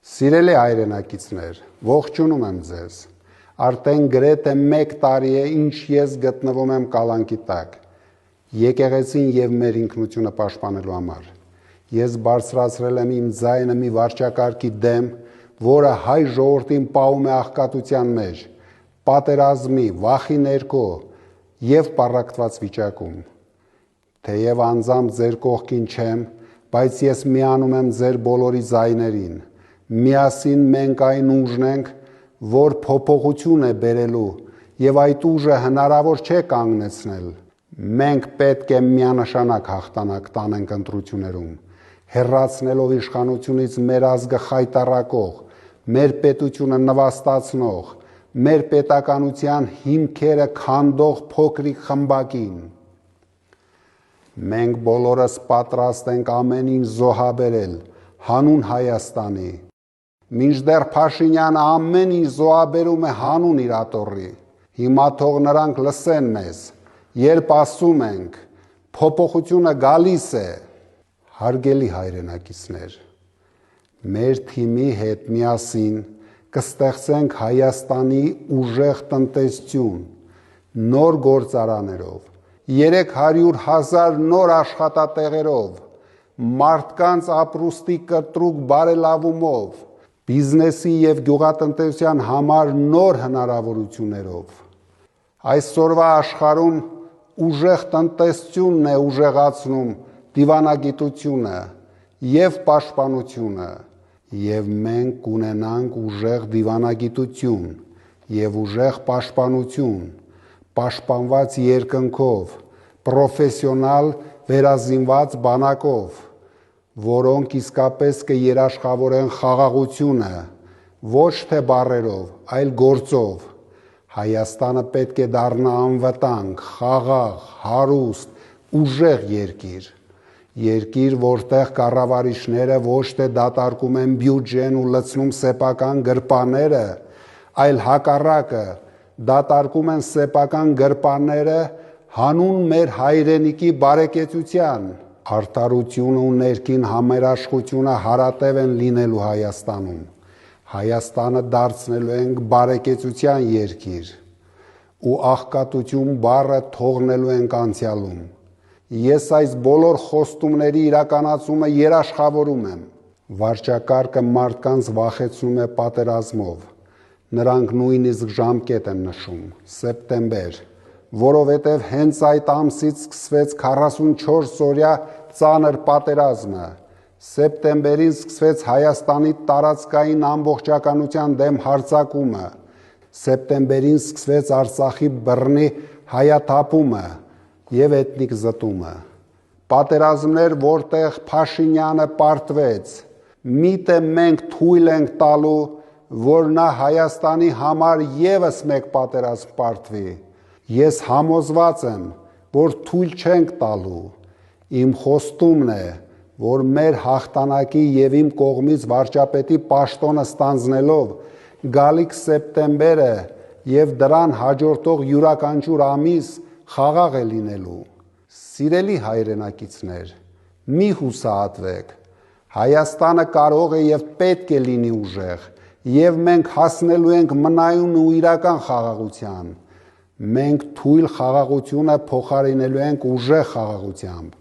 Սիրելի հայրենակիցներ, ողջունում եմ ձեզ։ Արդեն գրեթե 1 տարի է, ինչ ես գտնվում եմ կալանքի տակ, եկեղեցին եւ մեր ինքնությունը պաշտպանելու համար։ Ես բարձրացրել եմ իմ ձայնը մի վարչակարգի դեմ, որը հայ ժողովրդին պահում է աղքատության մեջ, պատերազմի, վախի ներքո եւ պառակտված վիճակում։ Թեև անձամբ ձեր կողքին չեմ, բայց ես միանում եմ ձեր բոլորի ձայներին։ Միասին մենք այն ուժն ենք, որ փոփոխություն է բերելու եւ այդ ուժը հնարավոր չէ կանգնեցնել։ Մենք պետք է միանշանակ հաղթանակ տանենք ընտրություններում, հեռացնելով իշխանությունից մեր ազգը խայտառակող, մեր պետությունը նվաստացնող, մեր պետականության հիմքերը քանդող փոքրիկ խմբակին։ Մենք բոլորս պատրաստ ենք ամեն ինչ զոհաբերել հանուն Հայաստանի։ Մինչդեռ Փաշինյանը ամեն ինչ զոհաբերում է հանուն իր ատոռի։ Հիմա թող նրանք լսեն մեզ, երբ ասում ենք փոփոխությունը գալիս է։ Հարգելի հայրենակիցներ, մեր թիմի հետ միասին կստեղծենք Հայաստանի ուժեղ տնտեսություն, նոր գործարաներով, 300,000 նոր աշխատատեղերով, մարդկանց ապրուստի կտրուկ բարելավումով, բիզնեսի եւ գյուղատնտեսության համար նոր հնարավորություններով։ Այսօրվա աշխարհում ուժեղ տնտեսությունն է ուժեղացնում դիվանագիտությունը եւ պաշտպանությունը, եւ մենք կունենանք ուժեղ դիվանագիտություն եւ ուժեղ պաշտպանություն, պաշտպանված երկնքով, պրոֆեսիոնալ վերազինված բանակով, որոնք իսկապես կերաշխավորեն խաղաղությունը, ոչ թե բառերով, այլ գործով։ Հայաստանը պետք է դառնա անվտանգ, խաղաղ, հարուստ, ուժեղ երկիր։ Երկիր, որտեղ կառավարիչները ոչ թե դատարկում են բյուջեն ու լցնում սեփական գրպանները, այլ հակառակը, դատարկում են սեփական գրպանները հանուն մեր հայրենիքի բարեկեցության։ Արդարությունը ու ներքին համերաշխությունը հարատև են լինելու Հայաստանում։ Հայաստանը դարձնելու ենք բարեկեցության երկիր ու աղքատություն բառը թողնելու ենք անցյալում։ Ես այս բոլոր խոստումների իրականացումը երաշխավորում եմ։ Վարչակարգը մարդկանց վախեցնում է պատերազմով։ Նրանք նույնիսկ ժամկետ են նշում՝ սեպտեմբեր, որովհետև հենց այդ ամսից սկսվեց 44-օրյա ծանր պատերազմը։ Սեպտեմբերին սկսվեց Հայաստանի տարածքային ամբողջականության դեմ հարձակումը։ Սեպտեմբերին սկսվեց Արցախի բռնի հայաթափումը եւ էթնիկ զտումը։ Պատերազմներ, որտեղ Փաշինյանը պարտվեց։ Միտը մենք թույլ ենք տալու, որ նա Հայաստանի համար եւս մեկ պատերազմ պարտվի։ Ես համոզված եմ, որ թույլ չենք տալու։ Իմ խոստումն է, որ մեր հաղթանակի եւ իմ կողմից վարչապետի պաշտոնը ստանձնելով գալիք սեպտեմբերը եւ դրան հաջորդող յուրաքանչյուր ամիս խաղաղ է լինելու։ Սիրելի հայրենակիցներ, մի հուսահատվեք։ Հայաստանը կարող է եւ պետք է լինի ուժեղ, եւ մենք հասնելու ենք մնայուն ու իրական խաղաղության։ Մենք թույլ խաղաղությունը փոխարինելու ենք ուժեղ խաղաղությամբ,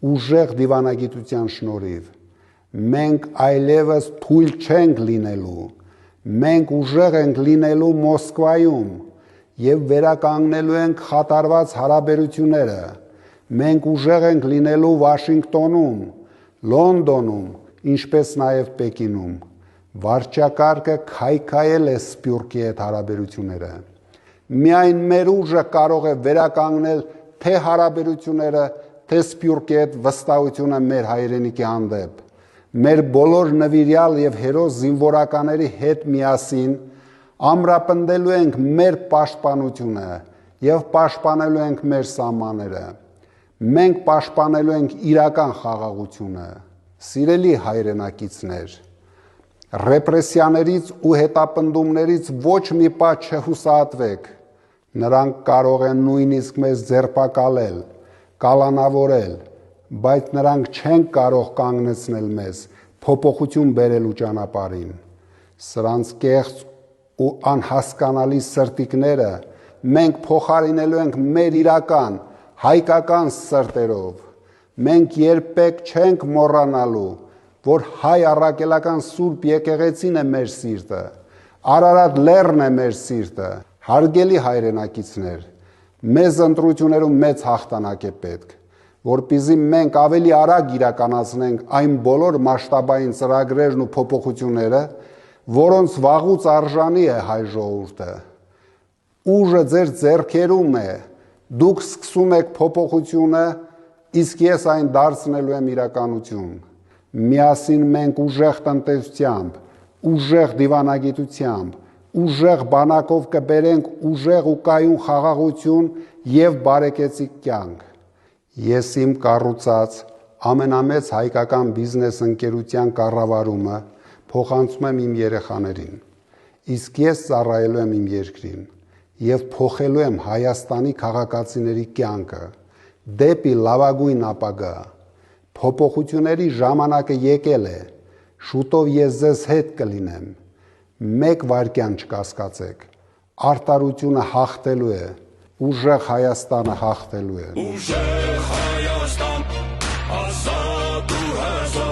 ուժեղ դիվանագիտության շնորհիվ։ Մենք այլևս թույլ չենք լինելու։ Մենք ուժեղ ենք լինելու Մոսկվայում եւ վերականգնելու ենք խաթարված հարաբերությունները։ Մենք ուժեղ ենք լինելու Վաշինգտոնում, Լոնդոնում, ինչպես նաեւ Պեկինում։ Վարչակարգը քայքայել է Սփյուռքի հետ հարաբերությունները։ Միայն մեր ուժը կարող է վերականգնել թե հարաբերությունները, թե Սփյուռքի հետ վստահությունը մեր հայրենիքի հանդեպ։ Մեր բոլոր նվիրյալ եւ հերոս զինվորականների հետ միասին ամրապնդելու ենք մեր պաշտպանությունը եւ պաշտպանելու ենք մեր սահմանները։ Մենք պաշտպանելու ենք իրական խաղաղությունը։ Սիրելի հայրենակիցներ, ռեպրեսիաներից ու հետապնդումներից ոչ մի պահ չհուսահատվեք։ Նրանք կարող են նույնիսկ մեզ ձերբակալել, կալանավորել, բայց նրանք չեն կարող կանգնեցնել մեզ, փոփոխություն բերելու ճանապարհին։ Սրանց կեղծ ու անհասկանալի սրտիկները մենք փոխարինելու ենք մեր իրական հայկական սրտերով։ Մենք երբեք չենք մոռանալու, որ հայ առաքելական Սուրբ եկեղեցին է մեր սիրտը, Արարատ լեռն է մեր սիրտը։ Հարգելի հայրենակիցներ, մեզ ընտրություններում մեծ հաղթանակ է պետք, որպեսզի մենք ավելի արագ իրականացնենք այն բոլոր մասշտաբային ծրագրերն ու փոփոխությունները, որոնց վաղուց արժանի է հայ ժողովուրդը։ Ուժը ձեր ձեռքերում է, դուք սկսում եք փոփոխությունը, իսկ ես այն դարձնելու եմ իրականություն։ Միասին մենք ուժեղ տնտեսությամբ, ուժեղ դիվանագիտությամբ, ուժեղ բանակով կբերենք ուժեղ ու կայուն խաղաղություն և բարեկեցիկ կյանք։ Ես իմ կառուցած ամենամեծ հայկական բիզնես ընկերության կառավարումը փոխանցում եմ իմ երեխաներին, իսկ ես ծառայելու եմ իմ երկրին և փոխելու եմ Հայաստանի քաղաքացիների կյանքը դեպի լավագույն ապագա։ Փոփոխությունների ժամանակը եկել է, շուտով ես ձեզ հետ կլինեմ։ Մեկ վայրկյան չկասկածեք, արդարությունը հաղթելու է, ուժեղ Հայաստանը հաղթելու է։ Ուժեղ Հայաստան, ազատ ու հզոր